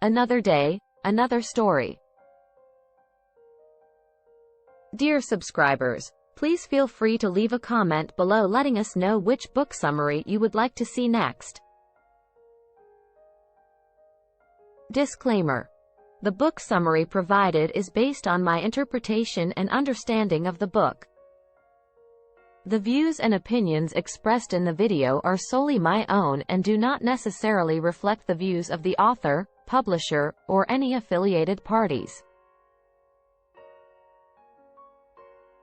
Another day, another story. Dear subscribers, please feel free to leave a comment below letting us know which book summary you would like to see next. Disclaimer. The book summary provided is based on my interpretation and understanding of the book. The views and opinions expressed in the video are solely my own and do not necessarily reflect the views of the author, publisher, or any affiliated parties.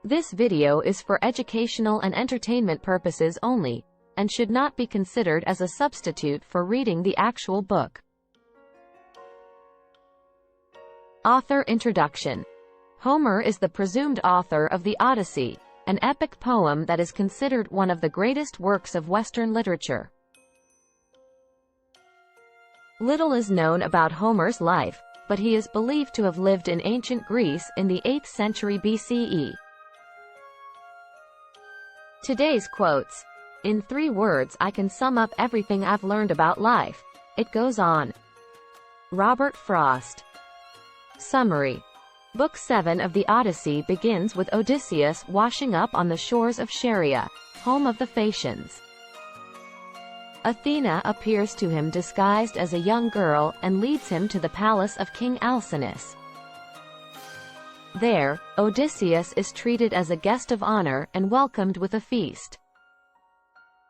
This video is for educational and entertainment purposes only, and should not be considered as a substitute for reading the actual book. Author introduction. Homer is the presumed author of the Odyssey, an epic poem that is considered one of the greatest works of Western literature. Little is known about Homer's life, but he is believed to have lived in ancient Greece in the 8th century BCE. Today's quotes. In 3 words I can sum up everything I've learned about life. It goes on. Robert Frost. Summary. Book 7 of the Odyssey begins with Odysseus washing up on the shores of Scheria, home of the Phaeacians. Athena appears to him disguised as a young girl and leads him to the palace of King Alcinous. There, Odysseus is treated as a guest of honor and welcomed with a feast.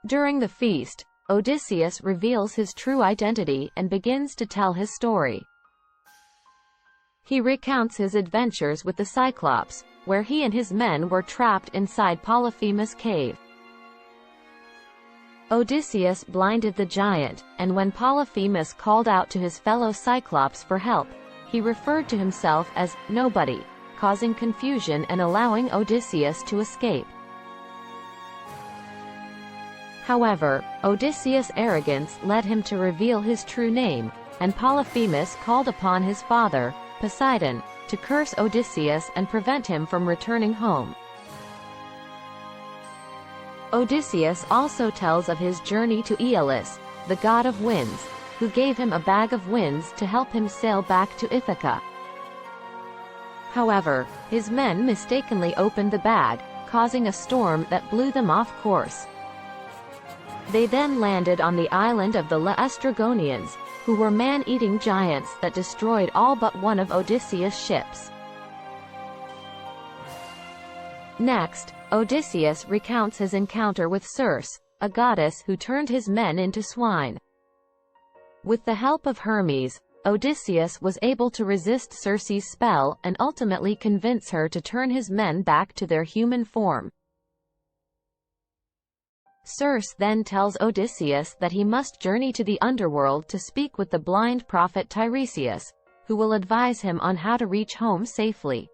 During the feast, Odysseus reveals his true identity and begins to tell his story. He recounts his adventures with the Cyclops, where he and his men were trapped inside Polyphemus' cave. Odysseus blinded the giant, and when Polyphemus called out to his fellow Cyclops for help, he referred to himself as nobody, causing confusion and allowing Odysseus to escape. However, Odysseus' arrogance led him to reveal his true name, and Polyphemus called upon his father, Poseidon, to curse Odysseus and prevent him from returning home. Odysseus also tells of his journey to Aeolus, the god of winds, who gave him a bag of winds to help him sail back to Ithaca. However, his men mistakenly opened the bag, causing a storm that blew them off course. They then landed on the island of the Laestrygonians, who were man-eating giants that destroyed all but one of Odysseus' ships. Next, Odysseus recounts his encounter with Circe, a goddess who turned his men into swine. With the help of Hermes, Odysseus was able to resist Circe's spell and ultimately convince her to turn his men back to their human form. Circe then tells Odysseus that he must journey to the underworld to speak with the blind prophet Tiresias, who will advise him on how to reach home safely.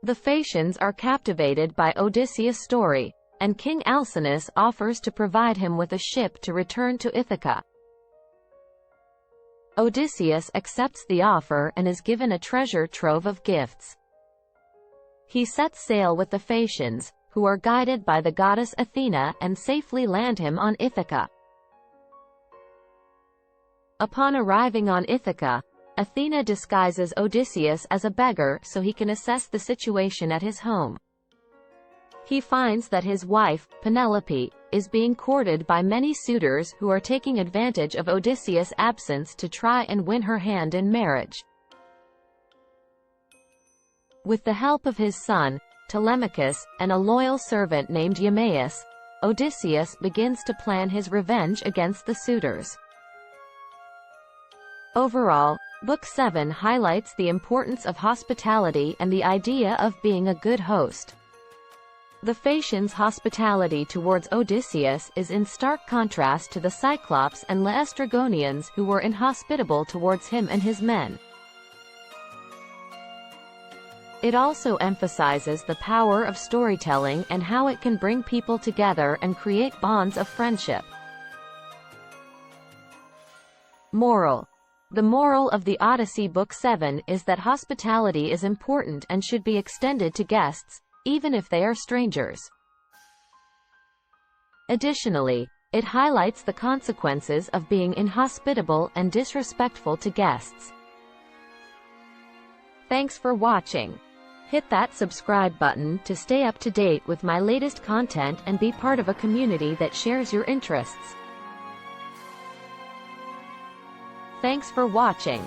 The Phaeacians are captivated by Odysseus' story, and King Alcinous offers to provide him with a ship to return to Ithaca. Odysseus accepts the offer and is given a treasure trove of gifts. He sets sail with the Phaeacians, who are guided by the goddess Athena, and safely land him on Ithaca. Upon arriving on Ithaca, Athena disguises Odysseus as a beggar so he can assess the situation at his home. He finds that his wife, Penelope, is being courted by many suitors who are taking advantage of Odysseus' absence to try and win her hand in marriage. With the help of his son, Telemachus, and a loyal servant named Eumaeus, Odysseus begins to plan his revenge against the suitors. Overall, Book 7 highlights the importance of hospitality and the idea of being a good host. The Phaeacians' hospitality towards Odysseus is in stark contrast to the Cyclops and Laestrygonians, who were inhospitable towards him and his men. It also emphasizes the power of storytelling and how it can bring people together and create bonds of friendship. Moral. The moral of the Odyssey Book 7 is that hospitality is important and should be extended to guests, even if they are strangers. Additionally, It highlights the consequences of being inhospitable and disrespectful to guests. Thanks for watching. Hit that subscribe button to stay up to date with my latest content and be part of a community that shares your interests. Thanks for watching.